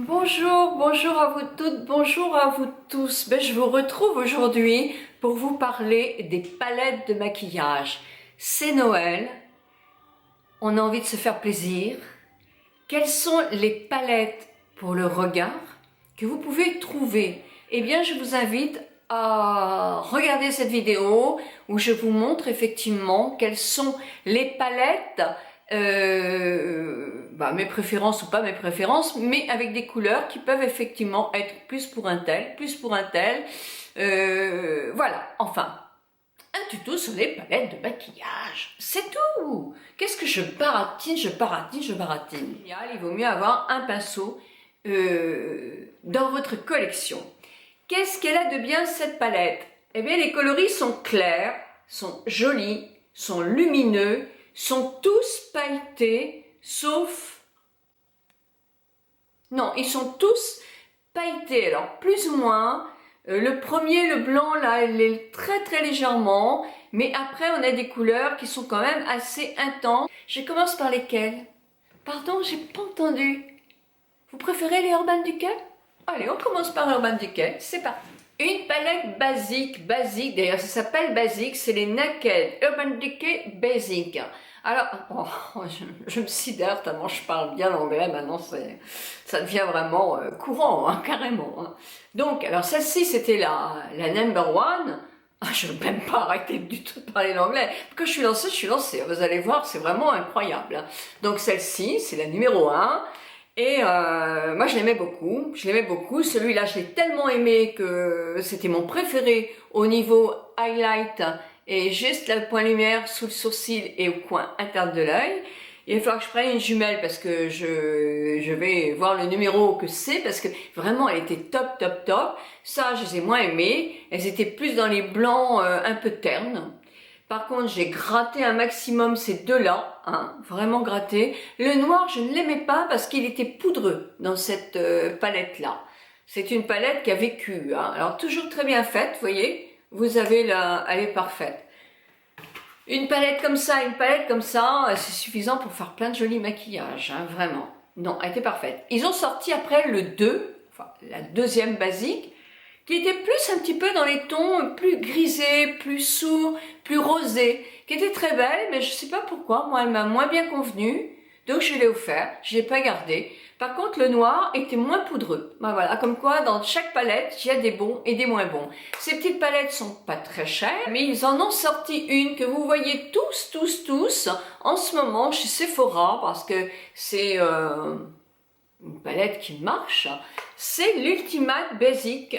Bonjour, bonjour à vous toutes, bonjour à vous tous. Je vous retrouve aujourd'hui pour vous parler des palettes de maquillage. C'est Noël, on a envie de se faire plaisir. Quelles sont les palettes pour le regard que vous pouvez trouver? Eh bien, je vous invite à regarder cette vidéo où je vous montre effectivement quelles sont les palettes mes préférences ou pas mes préférences, mais avec des couleurs qui peuvent effectivement être plus pour un tel, plus pour un tel. Voilà, enfin, un tuto sur les palettes de maquillage. C'est tout. Qu'est-ce que je baratine, je baratine, je baratine. Il vaut mieux avoir un pinceau dans votre collection. Qu'est-ce qu'elle a de bien cette palette? Eh bien, les coloris sont clairs, sont jolis, sont lumineux, sont tous pailletés, sauf... Non, ils sont tous pailletés, alors plus ou moins. Le premier, le blanc, là, il est très légèrement, mais après on a des couleurs qui sont quand même assez intenses. Je commence par lesquelles? Pardon, j'ai pas entendu. Vous préférez les Urban Decay? Allez, on commence par Urban Decay, c'est parti. Une palette basique, d'ailleurs ça s'appelle basique, c'est les Naked Urban Decay Basic. Alors, je me sidère tellement je parle bien l'anglais, maintenant ça devient vraiment courant, hein, carrément. Hein. Donc, alors celle-ci c'était la number one. Je ne vais même pas arrêter du tout de parler l'anglais. Quand je suis lancée, vous allez voir, c'est vraiment incroyable. Hein. Donc celle-ci, c'est la numéro 1. Et moi je l'aimais beaucoup, celui-là je l'ai tellement aimé que c'était mon préféré au niveau highlight et juste le point lumière sous le sourcil et au coin interne de l'œil. Il va falloir que je prenne une jumelle parce que je vais voir le numéro que c'est parce que vraiment elle était top. Ça je les ai moins aimées, elles étaient plus dans les blancs un peu ternes. Par contre, j'ai gratté un maximum ces deux-là, hein, vraiment gratté. Le noir, je ne l'aimais pas parce qu'il était poudreux dans cette palette-là. C'est une palette qui a vécu, hein. Alors toujours très bien faite, vous voyez. Vous avez elle est parfaite. Une palette comme ça, c'est suffisant pour faire plein de jolis maquillages, hein, vraiment. Non, elle était parfaite. Ils ont sorti après le 2, enfin la deuxième basique, qui était plus un petit peu dans les tons plus grisés, plus sourds, plus rosés, qui était très belle, mais je ne sais pas pourquoi, moi elle m'a moins bien convenu, donc je l'ai offert, je ne l'ai pas gardé. Par contre le noir était moins poudreux. Ben voilà, comme quoi dans chaque palette, il y a des bons et des moins bons. Ces petites palettes sont pas très chères, mais ils en ont sorti une que vous voyez tous en ce moment chez Sephora, parce que c'est une palette qui marche. C'est l'Ultimate Basic.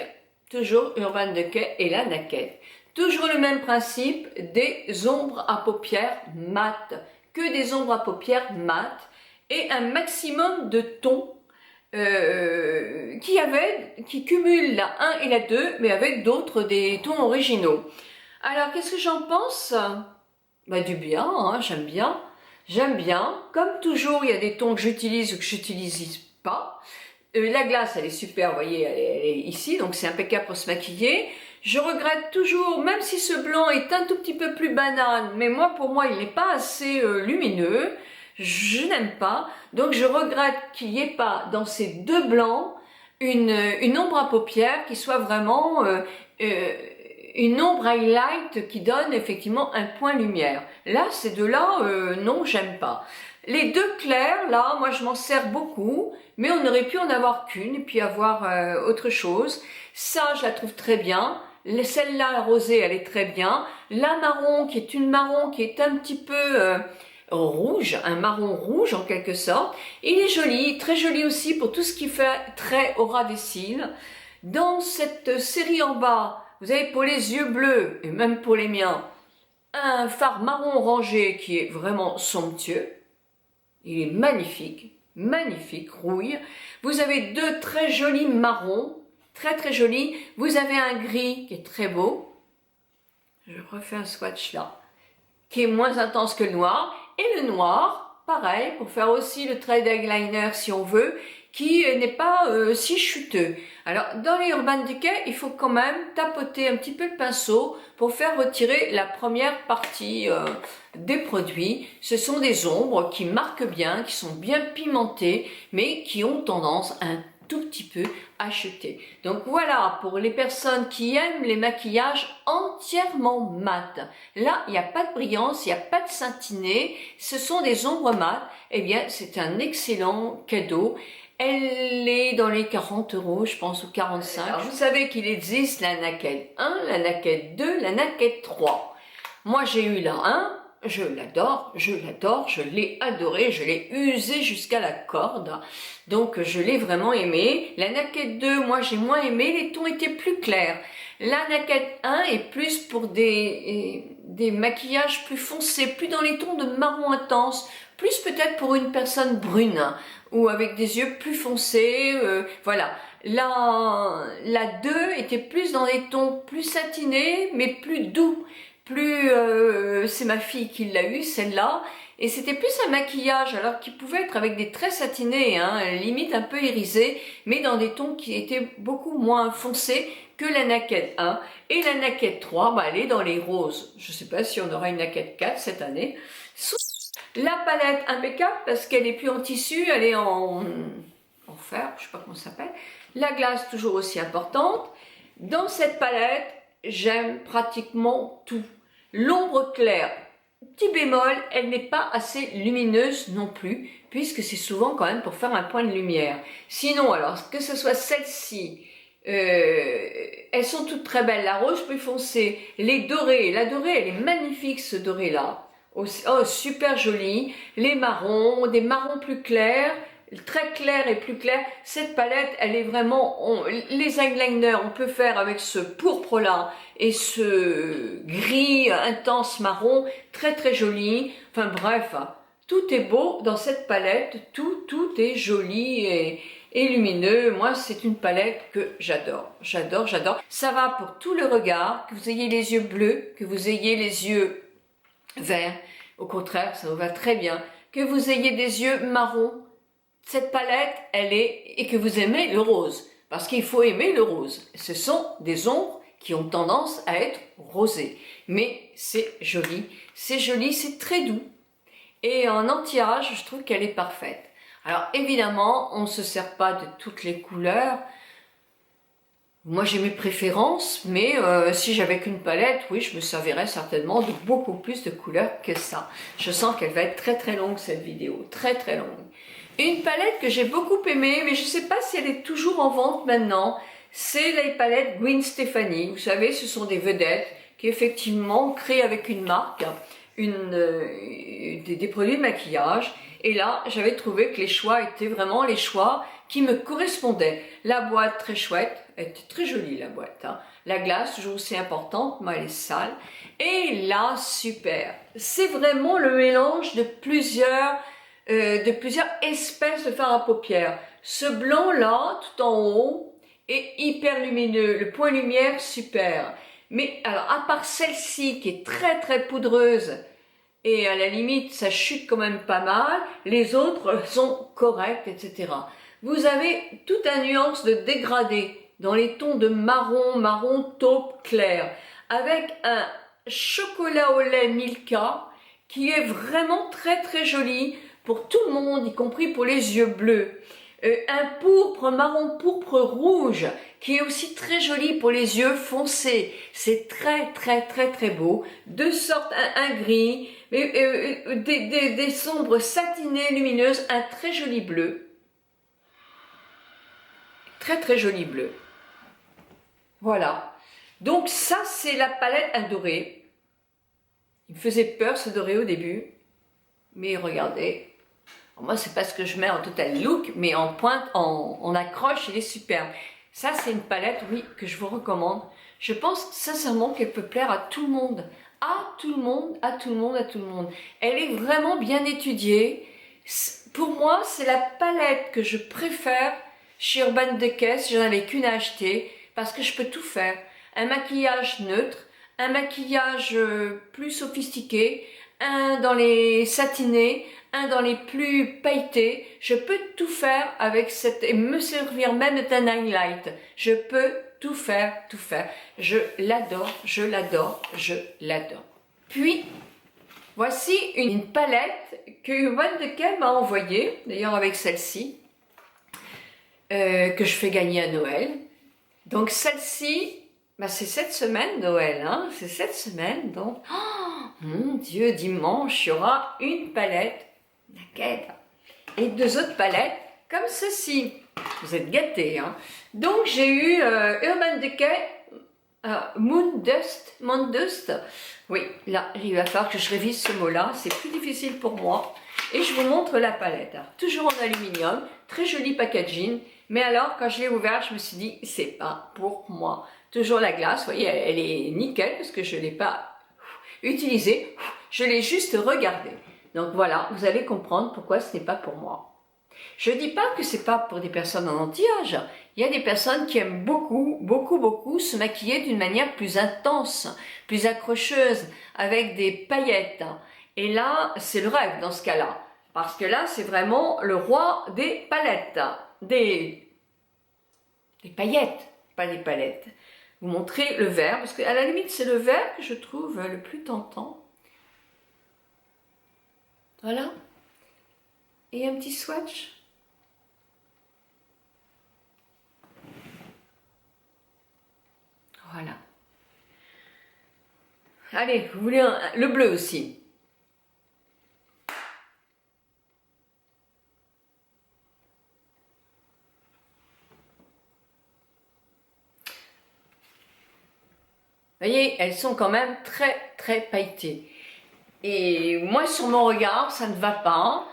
Toujours Urban Decay et la Naked. Toujours le même principe, des ombres à paupières mates, que des ombres à paupières mates et un maximum de tons qui cumulent la 1 et la 2 mais avec d'autres des tons originaux. Alors qu'est-ce que j'en pense? Du bien, hein, j'aime bien. Comme toujours, il y a des tons que j'utilise ou que j'utilise pas. La glace, elle est super, vous voyez, elle est ici, donc c'est impeccable pour se maquiller. Je regrette toujours, même si ce blanc est un tout petit peu plus banane, mais pour moi, il n'est pas assez lumineux. Je n'aime pas, donc je regrette qu'il n'y ait pas dans ces deux blancs une ombre à paupières qui soit vraiment une ombre highlight qui donne effectivement un point lumière. Là, ces deux-là, non, j'aime pas. Les deux clairs, là, moi je m'en sers beaucoup, mais on aurait pu en avoir qu'une et puis avoir autre chose. Ça, je la trouve très bien. Celle-là, la rosée, elle est très bien. La marron, qui est une marron qui est un petit peu rouge, un marron rouge en quelque sorte. Il est joli, très joli aussi pour tout ce qui fait trait au ras des cils. Dans cette série en bas, vous avez pour les yeux bleus, et même pour les miens, un fard marron orangé qui est vraiment somptueux. Il est magnifique, rouille. Vous avez deux très jolis marrons, très jolis. Vous avez un gris qui est très beau. Je refais un swatch là, qui est moins intense que le noir. Et le noir, pareil, pour faire aussi le trait d'eyeliner si on veut, qui n'est pas si chuteux. Alors, dans les Urban Decay, il faut quand même tapoter un petit peu le pinceau pour faire retirer la première partie des produits. Ce sont des ombres qui marquent bien, qui sont bien pimentées, mais qui ont tendance un tout petit peu acheter. Donc voilà, pour les personnes qui aiment les maquillages entièrement mat. Là, il n'y a pas de brillance, il n'y a pas de satiné, ce sont des ombres mat. Eh bien, c'est un excellent cadeau. Elle est dans les 40 €, je pense, ou 45. Alors, vous savez qu'il existe la Naked 1, la Naked 2, la Naked 3. Moi, j'ai eu la 1, je l'adore, je l'ai adoré, je l'ai usé jusqu'à la corde. Donc, je l'ai vraiment aimé. La Naked 2, moi, j'ai moins aimé, les tons étaient plus clairs. La Naked 1 est plus pour des maquillages plus foncés, plus dans les tons de marron intense, plus peut-être pour une personne brune ou avec des yeux plus foncés, voilà. La 2 était plus dans des tons plus satinés, mais plus doux, c'est ma fille qui l'a eu, celle-là, et c'était plus un maquillage, alors qu'il pouvait être avec des traits satinés, hein, limite un peu irisés, mais dans des tons qui étaient beaucoup moins foncés que la Naked 1. Et la Naked 3, bah, elle est dans les roses. Je ne sais pas si on aura une Naked 4 cette année. La palette impeccable parce qu'elle est plus en tissu, elle est en fer, je sais pas comment ça s'appelle. La glace toujours aussi importante. Dans cette palette, j'aime pratiquement tout. L'ombre claire, petit bémol, elle n'est pas assez lumineuse non plus, puisque c'est souvent quand même pour faire un point de lumière. Sinon, alors, que ce soit celle-ci, elles sont toutes très belles. La rose plus foncée, les dorées, la dorée, elle est magnifique ce doré-là. Oh, super joli. Les marrons, des marrons plus clairs, très clairs et plus clairs. Cette palette, elle est vraiment... les eyeliners, on peut faire avec ce pourpre-là et ce gris intense marron, très très joli. Enfin bref, tout est beau dans cette palette. Tout est joli et lumineux. Moi, c'est une palette que j'adore. J'adore. Ça va pour tout le regard, que vous ayez les yeux bleus, que vous ayez les yeux vert, au contraire, ça vous va très bien. Que vous ayez des yeux marrons, cette palette, elle est, et que vous aimez le rose, parce qu'il faut aimer le rose. Ce sont des ombres qui ont tendance à être rosées, mais c'est joli, c'est très doux, et en anti-âge, je trouve qu'elle est parfaite. Alors évidemment, on ne se sert pas de toutes les couleurs. Moi j'ai mes préférences, mais si j'avais qu'une palette, oui, je me servirais certainement de beaucoup plus de couleurs que ça. Je sens qu'elle va être très très longue cette vidéo, très très longue. Et une palette que j'ai beaucoup aimée, mais je ne sais pas si elle est toujours en vente maintenant, c'est la palette Gwen Stefani. Vous savez, ce sont des vedettes qui effectivement créent avec une marque des produits de maquillage. Et là, j'avais trouvé que les choix étaient vraiment les choix qui me correspondaient. La boîte très chouette, elle était très jolie la boîte, hein. La glace toujours aussi importante, mais elle est sale. Et là, super. C'est vraiment le mélange de plusieurs espèces de fard à paupières. Ce blanc là, tout en haut, est hyper lumineux. Le point lumière, super. Mais alors, à part celle-ci qui est très très poudreuse, et à la limite, ça chute quand même pas mal, les autres sont correctes, etc. Vous avez toute une nuance de dégradé dans les tons de marron taupe clair, avec un chocolat au lait Milka qui est vraiment très très joli pour tout le monde, y compris pour les yeux bleus. Un pourpre, marron pourpre rouge, qui est aussi très joli pour les yeux foncés. C'est très très très très beau. Deux sortes, un gris, des sombres satinées lumineuses, un très joli bleu. Très très joli bleu. Voilà. Donc ça, c'est la palette à doré. Il me faisait peur ce doré au début. Mais regardez. Moi, c'est pas ce que je mets en total look, mais en pointe, en accroche, il est superbe. Ça, c'est une palette, oui, que je vous recommande. Je pense sincèrement qu'elle peut plaire à tout le monde. À tout le monde, à tout le monde, à tout le monde. Elle est vraiment bien étudiée. Pour moi, c'est la palette que je préfère chez Urban Decay, si j'en avais qu'une à acheter, parce que je peux tout faire. Un maquillage neutre, un maquillage plus sophistiqué, un dans les satinés, un dans les plus pailletés. Je peux tout faire avec cette, et me servir même d'un highlight. Je peux tout faire, tout faire. Je l'adore, je l'adore, je l'adore. Puis, voici une palette que Urban Decay m'a envoyée, d'ailleurs avec celle-ci. que je fais gagner à Noël. Donc celle-ci, bah, c'est cette semaine Noël, hein, c'est cette semaine, donc, oh, mon Dieu, dimanche, il y aura une palette, laquelle, et 2 autres palettes, comme ceci. Vous êtes gâtés, hein. Donc j'ai eu Urban Decay Moondust. Oui, là, il va falloir que je révise ce mot-là, c'est plus difficile pour moi. Et je vous montre la palette. Alors, toujours en aluminium, très joli packaging. Mais alors, quand je l'ai ouvert, je me suis dit, c'est pas pour moi. Toujours la glace, vous voyez, elle est nickel parce que je ne l'ai pas utilisée. Je l'ai juste regardée. Donc voilà, vous allez comprendre pourquoi ce n'est pas pour moi. Je ne dis pas que c'est pas pour des personnes en anti-âge. Il y a des personnes qui aiment beaucoup se maquiller d'une manière plus intense, plus accrocheuse, avec des paillettes. Et là, c'est le rêve dans ce cas-là. Parce que là, c'est vraiment le roi des palettes. Des paillettes, pas des palettes. Vous montrez le vert, parce qu'à la limite, c'est le vert que je trouve le plus tentant. Voilà. Et un petit swatch. Voilà. Allez, vous voulez le bleu aussi. Vous voyez, elles sont quand même très pailletées. Et moi, sur mon regard, ça ne va pas,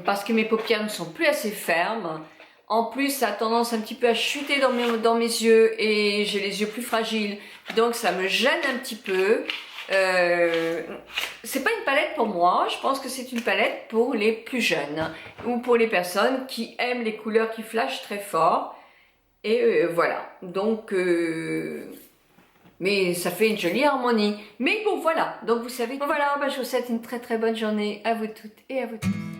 parce que mes paupières ne sont plus assez fermes. En plus, ça a tendance un petit peu à chuter dans mes yeux et j'ai les yeux plus fragiles. Donc, ça me gêne un petit peu. C'est pas une palette pour moi. Je pense que c'est une palette pour les plus jeunes ou pour les personnes qui aiment les couleurs qui flashent très fort. Et voilà. Donc... mais ça fait une jolie harmonie. Mais bon, voilà. Donc, vous savez, voilà, bah, je vous souhaite une très bonne journée à vous toutes et à vous tous.